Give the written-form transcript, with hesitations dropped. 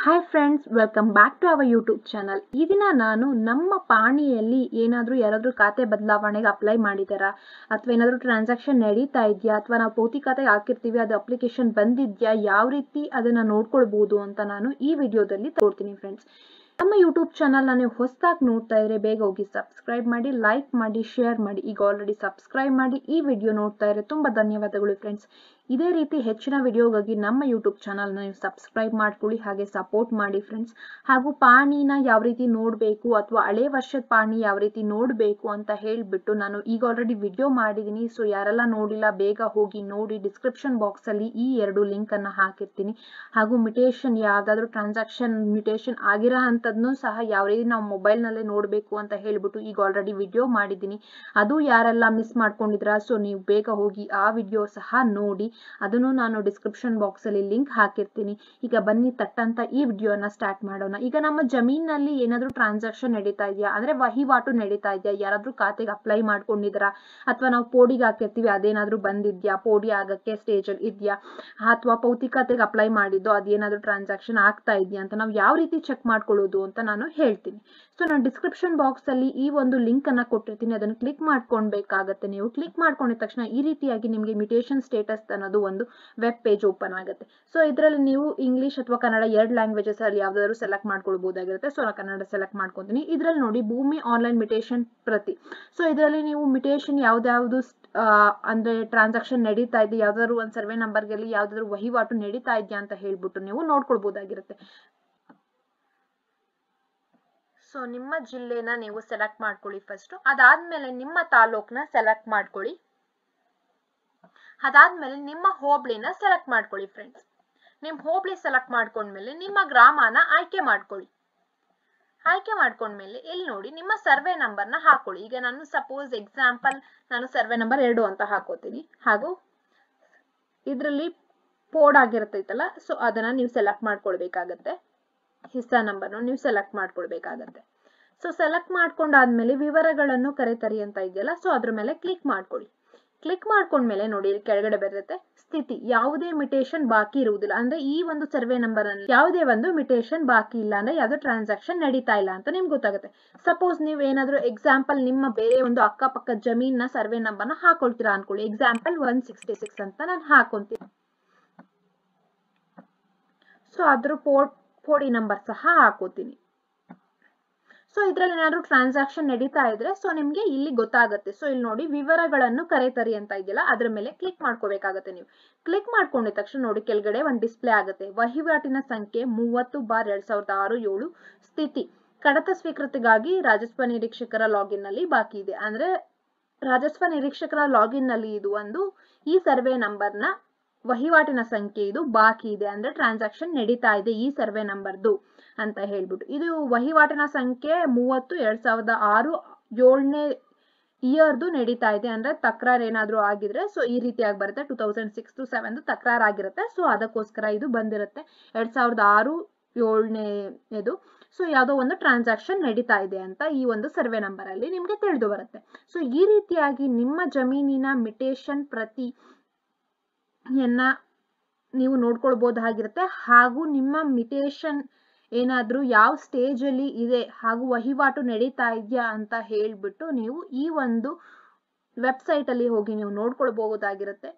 Hi friends, welcome back to our YouTube channel. ಈ ದಿನ ನಾನು ನಮ್ಮ ಪಾಣಿಯಲ್ಲಿ ಯಾರಾದರೂ ಖಾತೆ ಬದಲಾವಣೆಗೆ ಅಪ್ಲೈ ಮಾಡಿದಾರಾ ಅಥವಾ ಏನಾದರೂ ಟ್ರಾನ್ಸಾಕ್ಷನ್ ನಡೀತಾ ಇದೆಯಾ ಅಥವಾ ನಾವು ಪೌತಿ ಖಾತೆಗೆ ಹಾಕಿರ್ತೀವಿ ಅದು ಅಪ್ಲಿಕೇಶನ್ ಬಂದಿದ್ಯಾ, ಯಾವ ರೀತಿ ಅದನ್ನ ನೋಡ್ಕೊಳ್ಬಹುದು ಅಂತ ನಾನು ಈ ವಿಡಿಯೋದಲ್ಲಿ ತೋರಿಸ್ತೀನಿ ಫ್ರೆಂಡ್ಸ್. ನಮ್ಮ ಯೂಟ್ಯೂಬ್ ಚಾನಲ್ನ ನೀವು ಹೊಸದಾಗಿ ನೋಡ್ತಾ ಇದ್ರೆ ಬೇಗ ಹೋಗಿ ಸಬ್ಸ್ಕ್ರೈಬ್ ಮಾಡಿ, ಲೈಕ್ ಮಾಡಿ, ಶೇರ್ ಮಾಡಿ. ಈಗ ಆಲ್ರೆಡಿ ಸಬ್ಸ್ಕ್ರೈಬ್ ಮಾಡಿ ಈ ವಿಡಿಯೋ ನೋಡ್ತಾ ಇದ್ರೆ ತುಂಬಾ ಧನ್ಯವಾದಗಳು ಫ್ರೆಂಡ್ಸ್. ಇದೇ ರೀತಿ ಹೆಚ್ಚಿನ ವಿಡಿಯೋಗಾಗಿ ನಮ್ಮ ಯೂಟ್ಯೂಬ್ ಚಾನಲ್ನ ನೀವು ಸಬ್ಸ್ಕ್ರೈಬ್ ಮಾಡ್ಕೊಳ್ಳಿ, ಹಾಗೆ ಸಪೋರ್ಟ್ ಮಾಡಿ ಫ್ರೆಂಡ್ಸ್. ಹಾಗೂ ಪಾಣಿನ ಯಾವ ರೀತಿ ನೋಡಬೇಕು ಅಥವಾ ಹಳೆ ವರ್ಷದ ಪಾಣಿ ಯಾವ ರೀತಿ ನೋಡಬೇಕು ಅಂತ ಹೇಳಿಬಿಟ್ಟು ನಾನು ಈಗ ಆಲ್ರೆಡಿ ವಿಡಿಯೋ ಮಾಡಿದ್ದೀನಿ. ಸೊ ಯಾರೆಲ್ಲ ನೋಡಿಲ್ಲ ಬೇಗ ಹೋಗಿ ನೋಡಿ. ಡಿಸ್ಕ್ರಿಪ್ಷನ್ ಬಾಕ್ಸಲ್ಲಿ ಈ 2 ಲಿಂಕ್ ಅನ್ನ ಹಾಕಿರ್ತೀನಿ. ಹಾಗೂ ಮ್ಯೂಟೇಷನ್ ಯಾವ್ದಾದ್ರು ಟ್ರಾನ್ಸಾಕ್ಷನ್ ಮ್ಯೂಟೇಷನ್ ಆಗಿರೋ ಅಂಥದ್ನು ಸಹ ಯಾವ ರೀತಿ ನಾವು ಮೊಬೈಲ್ನಲ್ಲೇ ನೋಡಬೇಕು ಅಂತ ಹೇಳಿಬಿಟ್ಟು ಈಗ ಆಲ್ರೆಡಿ ವಿಡಿಯೋ ಮಾಡಿದ್ದೀನಿ. ಅದು ಯಾರೆಲ್ಲ ಮಿಸ್ ಮಾಡ್ಕೊಂಡಿದ್ರ ಸೊ ನೀವು ಬೇಗ ಹೋಗಿ ಆ ವಿಡಿಯೋ ಸಹ ನೋಡಿ. ಅದನ್ನು ನಾನು ಡಿಸ್ಕ್ರಿಪ್ಷನ್ ಬಾಕ್ಸ್ ಅಲ್ಲಿ ಲಿಂಕ್ ಹಾಕಿರ್ತೀನಿ. ಈಗ ಬನ್ನಿ ತಟ್ಟಂತ ಈ ವಿಡಿಯೋನ ಸ್ಟಾರ್ಟ್ ಮಾಡೋಣ. ಈಗ ನಮ್ಮ ಜಮೀನಲ್ಲಿ ಏನಾದ್ರೂ ಟ್ರಾನ್ಸಾಕ್ಷನ್ ನಡೀತಾ ಇದೆಯಾ ಅಂದ್ರೆ ವಹಿವಾಟು ನಡೀತಾ ಇದೆಯಾ, ಯಾರಾದ್ರೂ ಖಾತೆಗೆ ಅಪ್ಲೈ ಮಾಡ್ಕೊಂಡಿದ್ರ ಅಥವಾ ನಾವು ಪೋಡಿಗೆ ಹಾಕಿರ್ತೀವಿ ಅದೇನಾದ್ರೂ ಬಂದಿದ್ಯಾ, ಪೋಡಿ ಆಗಕ್ಕೆ ಸ್ಟೇಜ್ ಅಲ್ಲಿ ಇದೆಯಾ, ಅಥವಾ ಪೌತಿ ಖಾತೆಗೆ ಅಪ್ಲೈ ಮಾಡಿದ್ದು ಅದೇನಾದ್ರೂ ಟ್ರಾನ್ಸಾಕ್ಷನ್ ಆಗ್ತಾ ಇದೆಯಾ ಅಂತ ನಾವು ಯಾವ ರೀತಿ ಚೆಕ್ ಮಾಡ್ಕೊಳ್ಳೋದು ಅಂತ ನಾನು ಹೇಳ್ತೀನಿ. ಸೊ ನಾನು ಡಿಸ್ಕ್ರಿಪ್ಷನ್ ಬಾಕ್ಸ್ ಅಲ್ಲಿ ಈ ಒಂದು ಲಿಂಕ್ ಅನ್ನ ಕೊಟ್ಟಿರ್ತೀನಿ, ಅದನ್ನು ಕ್ಲಿಕ್ ಮಾಡ್ಕೊಳ್ಬೇಕಾಗತ್ತೆ. ನೀವು ಕ್ಲಿಕ್ ಮಾಡ್ಕೊಂಡಿದ ತಕ್ಷಣ ಈ ರೀತಿಯಾಗಿ ನಿಮಗೆ ಮ್ಯೂಟೇಷನ್ ಸ್ಟೇಟಸ್ ಅನ್ನೋದು ಒಂದು ವೆಬ್ ಪೇಜ್ ಓಪನ್ ಆಗುತ್ತೆ. ಸೊ ಇದರಲ್ಲಿ ನೀವು ಇಂಗ್ಲಿಷ್ ಅಥವಾ ಕನ್ನಡ 2 ಲ್ಯಾಂಗ್ವೇಜಸ್ ಅಲ್ಲಿ ಯಾವ್ದಾದ್ರು ಸೆಲೆಕ್ಟ್ ಮಾಡ್ಕೊಳ್ಬಹುದಾಗಿರುತ್ತೆ. ಸೊ ನಾನು ಕನ್ನಡ ಸೆಲೆಕ್ಟ್ ಮಾಡ್ಕೊಂತೀನಿ. ಇದರಲ್ಲಿ ನೋಡಿ ಭೂಮಿ ಆನ್ಲೈನ್ ಮ್ಯೂಟೇಷನ್ ಪ್ರತಿ. ಸೊ ಇದರಲ್ಲಿ ನೀವು ಮ್ಯೂಟೇಷನ್ ಯಾವ್ದಾವ್ದು ಅಂದ್ರೆ ಟ್ರಾನ್ಸಾಕ್ಷನ್ ನಡೀತಾ ಇದೆ, ಯಾವ್ದಾದ್ರು ಒಂದು ಸರ್ವೆ ನಂಬರ್ಗೆ ಯಾವ್ದಾದ್ರು ವಹಿವಾಟು ನಡೀತಾ ಇದೆಯಾ ಅಂತ ಹೇಳ್ಬಿಟ್ಟು ನೀವು ನೋಡ್ಕೊಳ್ಬಹುದಾಗಿರುತ್ತೆ. ಸೊ ನಿಮ್ಮ ಜಿಲ್ಲೆನ ನೀವು ಸೆಲೆಕ್ಟ್ ಮಾಡ್ಕೊಳ್ಳಿ ಫಸ್ಟ್. ಅದಾದ್ಮೇಲೆ ನಿಮ್ಮ ತಾಲೂಕ್ನ ಸೆಲೆಕ್ಟ್ ಮಾಡ್ಕೊಳ್ಳಿ. ಅದಾದ್ಮೇಲೆ ನಿಮ್ಮ ಹೋಬಳಿನ ಸೆಲೆಕ್ಟ್ ಮಾಡ್ಕೊಳ್ಳಿ ಫ್ರೆಂಡ್ಸ್. ನಿಮ್ ಹೋಬಳಿ ಸೆಲೆಕ್ಟ್ ಮಾಡ್ಕೊಂಡ್ಮೇಲೆ ನಿಮ್ಮ ಗ್ರಾಮನ ಆಯ್ಕೆ ಮಾಡ್ಕೊಳ್ಳಿ. ಆಯ್ಕೆ ಮಾಡ್ಕೊಂಡ್ಮೇಲೆ ಇಲ್ಲಿ ನೋಡಿ ನಿಮ್ಮ ಸರ್ವೆ ನಂಬರ್ನ ಹಾಕೊಳ್ಳಿ. ಈಗ ನಾನು ಸಪೋಸ್ ಎಕ್ಸಾಂಪಲ್ ನಾನು ಸರ್ವೆ ನಂಬರ್ 2 ಅಂತ ಹಾಕೋತೀನಿ. ಹಾಗೂ ಇದ್ರಲ್ಲಿ ಪೋಡ್ ಆಗಿರ್ತೈತಲ್ಲ, ಸೊ ಅದನ್ನ ನೀವು ಸೆಲೆಕ್ಟ್ ಮಾಡ್ಕೊಳ್ಬೇಕಾಗತ್ತೆ. ಹಿಸ್ಸಾ ನಂಬರ್ನ ನೀವು ಸೆಲೆಕ್ಟ್ ಮಾಡ್ಕೊಳ್ಬೇಕಾಗತ್ತೆ. ಸೊ ಸೆಲೆಕ್ಟ್ ಮಾಡ್ಕೊಂಡಾದ್ಮೇಲೆ ವಿವರಗಳನ್ನು ಕರೆತರಿ ಅಂತ ಇದೆಯಲ್ಲ, ಸೊ ಅದ್ರ ಮೇಲೆ ಕ್ಲಿಕ್ ಮಾಡ್ಕೊಳ್ಳಿ. ಕ್ಲಿಕ್ ಮಾಡ್ಕೊಂಡ್ಮೇಲೆ ನೋಡಿ ಇಲ್ಲಿ ಕೆಳಗಡೆ ಬರುತ್ತೆ ಸ್ಥಿತಿ, ಯಾವುದೇ ಮ್ಯೂಟೇಷನ್ ಬಾಕಿ ಇರುವುದಿಲ್ಲ. ಅಂದ್ರೆ ಈ ಒಂದು ಸರ್ವೆ ನಂಬರ್ ಅಲ್ಲಿ ಯಾವುದೇ ಒಂದು ಮ್ಯೂಟೇಷನ್ ಬಾಕಿ ಇಲ್ಲ, ಅಂದ್ರೆ ಯಾವ್ದು ಟ್ರಾನ್ಸಾಕ್ಷನ್ ನಡೀತಾ ಇಲ್ಲ ಅಂತ ನಿಮ್ಗೆ ಗೊತ್ತಾಗುತ್ತೆ. ಸಪೋಸ್ ನೀವು ಏನಾದ್ರು ಎಕ್ಸಾಂಪಲ್ ನಿಮ್ಮ ಬೇರೆ ಒಂದು ಅಕ್ಕಪಕ್ಕ ಜಮೀನ ಸರ್ವೆ ನಂಬರ್ನ ಹಾಕೊಳ್ತೀರಾ ಅನ್ಕೊಳ್ಳಿ. ಎಕ್ಸಾಂಪಲ್ 166 ಅಂತ ನಾನು ಹಾಕೊಂತೀನಿ. ಸೊ ಅದ್ರ ಪೋಡಿ ನಂಬರ್ ಸಹ ಹಾಕೋತೀನಿ. ಸೊ ಇದ್ರಲ್ಲಿ ಏನಾದ್ರು ಟ್ರಾನ್ಸಾಕ್ಷನ್ ನಡೀತಾ ಇದ್ರೆ ಸೊ ನಿಮ್ಗೆ ಇಲ್ಲಿ ಗೊತ್ತಾಗುತ್ತೆ. ಸೊ ಇಲ್ಲಿ ನೋಡಿ ವಿವರಗಳನ್ನು ಕರೆತರಿ ಅಂತ ಇದೆಯಲ್ಲ, ಅದ್ರ ಮೇಲೆ ಕ್ಲಿಕ್ ಮಾಡ್ಕೋಬೇಕಾಗತ್ತೆ. ನೀವು ಕ್ಲಿಕ್ ಮಾಡ್ಕೊಂಡಿದ ತಕ್ಷಣ ನೋಡಿ ಕೆಳಗಡೆ ಒಂದು ಡಿಸ್ಪ್ಲೇ ಆಗುತ್ತೆ. ವಹಿವಾಟಿನ ಸಂಖ್ಯೆ 30/2006 ಸ್ಥಿತಿ ಕಡತ ಸ್ವೀಕೃತಿಗಾಗಿ ರಾಜಸ್ವ ನಿರೀಕ್ಷಕರ ಲಾಗಿನ್ ನಲ್ಲಿ ಬಾಕಿ ಇದೆ. ಅಂದ್ರೆ ರಾಜಸ್ವ ನಿರೀಕ್ಷಕರ ಲಾಗಿನ್ ನಲ್ಲಿ ಇದು ಒಂದು ಈ ಸರ್ವೆ ನಂಬರ್ನ ವಹಿವಾಟಿನ ಸಂಖ್ಯೆ ಇದು ಬಾಕಿ ಇದೆ, ಅಂದ್ರೆ ಟ್ರಾನ್ಸಾಕ್ಷನ್ ನಡೀತಾ ಇದೆ ಈ ಸರ್ವೆ ನಂಬರ್ದು ಅಂತ ಹೇಳ್ಬಿಟ್ಟು. ಇದು ವಹಿವಾಟಿನ ಸಂಖ್ಯೆ 30/2006 7ನೇ ಇಯರ್ದು ನಡೀತಾ ಇದೆ. ಅಂದ್ರೆ ತಕರಾರು ಏನಾದ್ರೂ ಆಗಿದ್ರೆ ಸೊ ಈ ರೀತಿಯಾಗಿ ಬರುತ್ತೆ. 2006 to 7 ತಕರಾರು ಆಗಿರುತ್ತೆ. ಸೊ ಅದಕ್ಕೋಸ್ಕರ ಇದು ಬಂದಿರುತ್ತೆ 2006 7ನೇದು. ಸೊ ಯಾವ್ದೋ ಒಂದು ಟ್ರಾನ್ಸಾಕ್ಷನ್ ನಡೀತಾ ಇದೆ ಅಂತ ಈ ಒಂದು ಸರ್ವೆ ನಂಬರ್ ಅಲ್ಲಿ ನಿಮ್ಗೆ ತಿಳಿದು ಬರುತ್ತೆ. ಸೊ ಈ ರೀತಿಯಾಗಿ ನಿಮ್ಮ ಜಮೀನಿನ ಮ್ಯೂಟೇಷನ್ ಪ್ರತಿಯನ್ನ ನೀವು ನೋಡ್ಕೊಳ್ಬಹುದಾಗಿರುತ್ತೆ. ಹಾಗೂ ನಿಮ್ಮ ಮ್ಯೂಟೇಷನ್ ಏನಾದ್ರೂ ಯಾವ ಸ್ಟೇಜ್ ಅಲ್ಲಿ ಇದೆ ಹಾಗೂ ವಹಿವಾಟು ನಡೀತಾ ಇದೆಯಾ ಅಂತ ಹೇಳ್ಬಿಟ್ಟು ನೀವು ಈ ಒಂದು ವೆಬ್ಸೈಟ್ ಅಲ್ಲಿ ಹೋಗಿ ನೀವು ನೋಡ್ಕೊಳ್ಬಹುದಾಗಿರುತ್ತೆ.